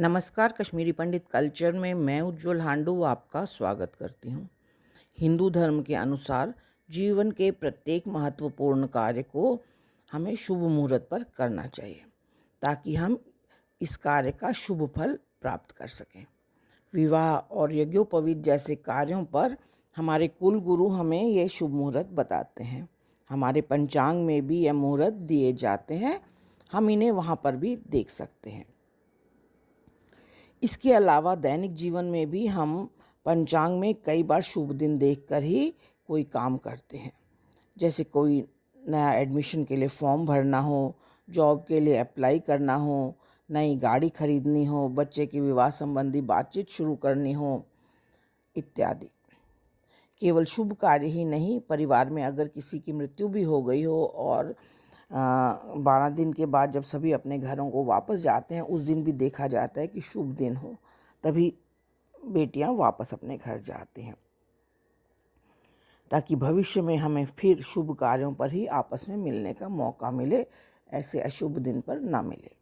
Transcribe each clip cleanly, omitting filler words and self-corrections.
नमस्कार। कश्मीरी पंडित कल्चर में मैं उज्जवल हांडू आपका स्वागत करती हूँ। हिंदू धर्म के अनुसार जीवन के प्रत्येक महत्वपूर्ण कार्य को हमें शुभ मुहूर्त पर करना चाहिए ताकि हम इस कार्य का शुभ फल प्राप्त कर सकें। विवाह और यज्ञोपवीत जैसे कार्यों पर हमारे कुल गुरु हमें ये शुभ मुहूर्त बताते हैं। हमारे पंचांग में भी ये मुहूर्त दिए जाते हैं, हम इन्हें वहाँ पर भी देख सकते हैं। इसके अलावा दैनिक जीवन में भी हम पंचांग में कई बार शुभ दिन देखकर ही कोई काम करते हैं। जैसे कोई नया एडमिशन के लिए फॉर्म भरना हो, जॉब के लिए अप्लाई करना हो, नई गाड़ी खरीदनी हो, बच्चे की विवाह संबंधी बातचीत शुरू करनी हो इत्यादि। केवल शुभ कार्य ही नहीं, परिवार में अगर किसी की मृत्यु भी हो गई हो और 12 दिन के बाद जब सभी अपने घरों को वापस जाते हैं, उस दिन भी देखा जाता है कि शुभ दिन हो, तभी बेटियां वापस अपने घर जाती हैं ताकि भविष्य में हमें फिर शुभ कार्यों पर ही आपस में मिलने का मौका मिले, ऐसे अशुभ दिन पर ना मिले।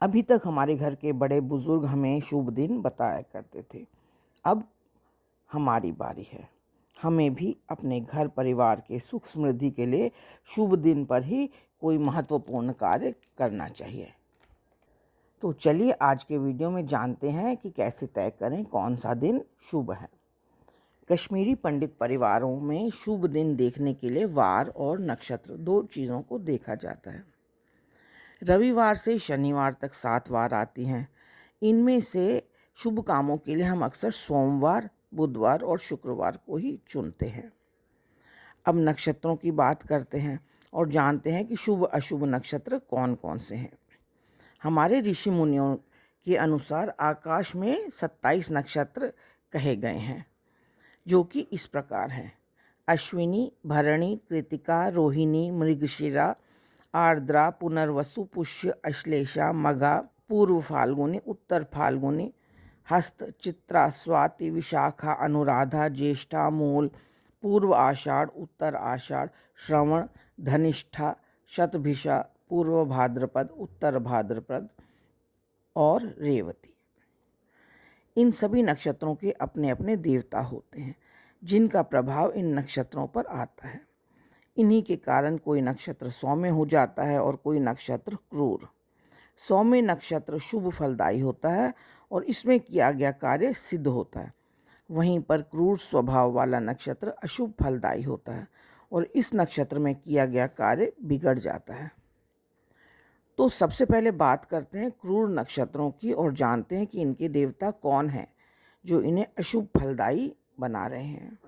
अभी तक हमारे घर के बड़े बुजुर्ग हमें शुभ दिन बताया करते थे। अब हमारी बारी है। हमें भी अपने घर परिवार के सुख समृद्धि के लिए शुभ दिन पर ही कोई महत्वपूर्ण कार्य करना चाहिए। तो चलिए आज के वीडियो में जानते हैं कि कैसे तय करें कौन सा दिन शुभ है। कश्मीरी पंडित परिवारों में शुभ दिन देखने के लिए वार और नक्षत्र दो चीज़ों को देखा जाता है। रविवार से शनिवार तक 7 वार आती हैं। इनमें से शुभ कामों के लिए हम अक्सर सोमवार, बुधवार और शुक्रवार को ही चुनते हैं। अब नक्षत्रों की बात करते हैं और जानते हैं कि शुभ अशुभ नक्षत्र कौन कौन से हैं। हमारे ऋषि मुनियों के अनुसार आकाश में 27 नक्षत्र कहे गए हैं, जो कि इस प्रकार हैं: अश्विनी, भरणी, कृतिका, रोहिणी, मृगशिरा, आर्द्रा, पुनर्वसु, पुष्य, अश्लेषा, मघा, पूर्व फाल्गुनी, उत्तर फाल्गुनी, हस्त, चित्रा, स्वाति, विशाखा, अनुराधा, ज्येष्ठा, मूल, पूर्व आषाढ़, उत्तर आषाढ़, श्रवण, धनिष्ठा, शतभिषा, पूर्व भाद्रपद, उत्तर भाद्रपद और रेवती। इन सभी नक्षत्रों के अपने अपने देवता होते हैं जिनका प्रभाव इन नक्षत्रों पर आता है। इन्हीं के कारण कोई नक्षत्र सौम्य हो जाता है और कोई नक्षत्र क्रूर। सौम्य नक्षत्र शुभ फलदायी होता है और इसमें किया गया कार्य सिद्ध होता है। वहीं पर क्रूर स्वभाव वाला नक्षत्र अशुभ फलदायी होता है और इस नक्षत्र में किया गया कार्य बिगड़ जाता है। तो सबसे पहले बात करते हैं क्रूर नक्षत्रों की और जानते हैं कि इनके देवता कौन हैं जो इन्हें अशुभ फलदायी बना रहे हैं।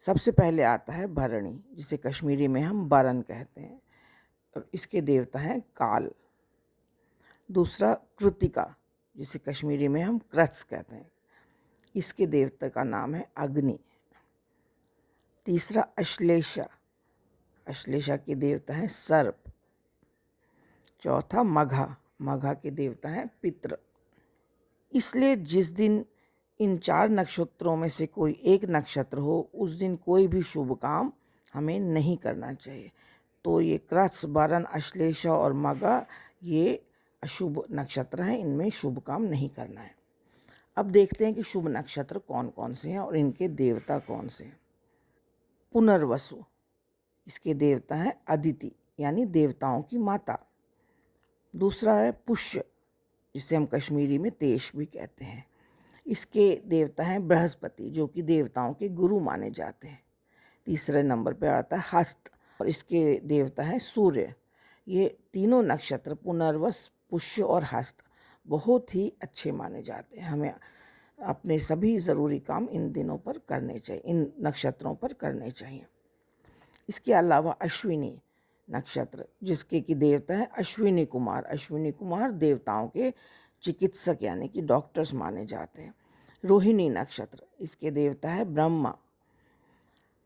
सबसे पहले आता है भरणी, जिसे कश्मीरी में हम बरन कहते हैं, और इसके देवता हैं काल। दूसरा कृतिका, जिसे कश्मीरी में हम क्रत्स कहते हैं, इसके देवता का नाम है अग्नि। तीसरा अश्लेषा, अश्लेषा के देवता हैं सर्प। चौथा मघा, मघा के देवता हैं पितृ। इसलिए जिस दिन इन 4 नक्षत्रों में से कोई एक नक्षत्र हो, उस दिन कोई भी शुभ काम हमें नहीं करना चाहिए। तो ये क्रत्स, बरन, अश्लेषा और मघा ये अशुभ नक्षत्र हैं, इनमें शुभ काम नहीं करना है। अब देखते हैं कि शुभ नक्षत्र कौन कौन से हैं और इनके देवता कौन से हैं। पुनर्वसु, इसके देवता हैं अदिति, यानी देवताओं की माता। दूसरा है पुष्य, जिसे हम कश्मीरी में तेश भी कहते हैं, इसके देवता हैं बृहस्पति, जो कि देवताओं के गुरु माने जाते हैं। तीसरे नंबर पर आता है हस्त और इसके देवता हैं सूर्य। ये तीनों नक्षत्र पुनर्वस, पुष्य और हस्त बहुत ही अच्छे माने जाते हैं। हमें अपने सभी ज़रूरी काम इन दिनों पर करने चाहिए, इन नक्षत्रों पर करने चाहिए। इसके अलावा अश्विनी नक्षत्र, जिसके की देवता है अश्विनी कुमार। अश्विनी कुमार देवताओं के चिकित्सक यानी कि डॉक्टर्स माने जाते हैं। रोहिणी नक्षत्र, इसके देवता है ब्रह्मा।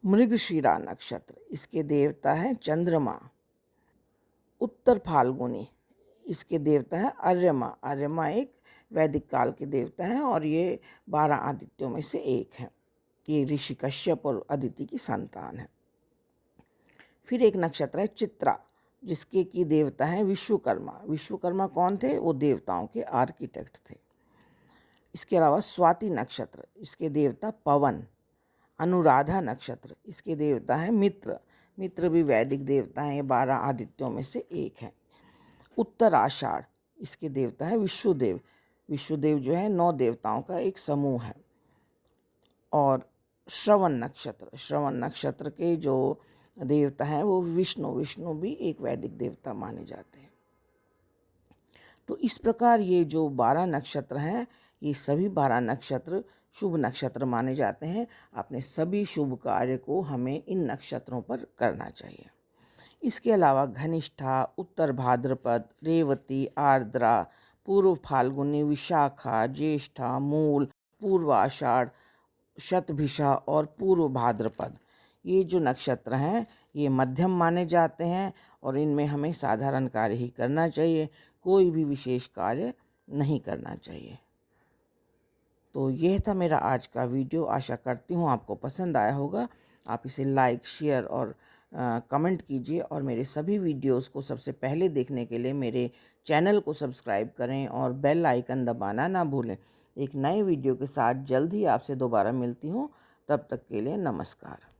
मृगशिरा नक्षत्र, इसके देवता है चंद्रमा। उत्तर फाल्गुनी, इसके देवता है अर्यमा। अर्यमा एक वैदिक काल के देवता हैं और ये 12 आदित्यों में से एक हैं। ये ऋषि कश्यप और अदिति की संतान है। फिर एक नक्षत्र है चित्रा, जिसके की देवता हैं विश्वकर्मा। विश्वकर्मा कौन थे? वो देवताओं के आर्किटेक्ट थे। इसके अलावा स्वाति नक्षत्र, इसके देवता पवन। अनुराधा नक्षत्र, इसके देवता हैं मित्र। मित्र भी वैदिक देवता हैं, ये 12 आदित्यों में से एक है। उत्तराषाढ़, इसके देवता है विष्णुदेव। विष्णुदेव जो है 9 देवताओं का एक समूह है। और श्रवण नक्षत्र, श्रवण नक्षत्र के जो देवता हैं वो विष्णु। विष्णु भी एक वैदिक देवता माने जाते हैं। तो इस प्रकार ये जो 12 नक्षत्र हैं, ये सभी 12 नक्षत्र शुभ नक्षत्र माने जाते हैं। अपने सभी शुभ कार्य को हमें इन नक्षत्रों पर करना चाहिए। इसके अलावा घनिष्ठा, उत्तर भाद्रपद, रेवती, आर्द्रा, पूर्व फाल्गुनी, विशाखा, ज्येष्ठा, मूल, पूर्वाषाढ़, शतभिषा और पूर्व भाद्रपद, ये जो नक्षत्र हैं ये मध्यम माने जाते हैं और इनमें हमें साधारण कार्य ही करना चाहिए, कोई भी विशेष कार्य नहीं करना चाहिए। तो यह था मेरा आज का वीडियो। आशा करती हूँ आपको पसंद आया होगा। आप इसे लाइक, शेयर और कमेंट कीजिए और मेरे सभी वीडियोस को सबसे पहले देखने के लिए मेरे चैनल को सब्सक्राइब करें और बेल आइकन दबाना ना भूलें। एक नए वीडियो के साथ जल्द ही आपसे दोबारा मिलती हूँ। तब तक के लिए नमस्कार।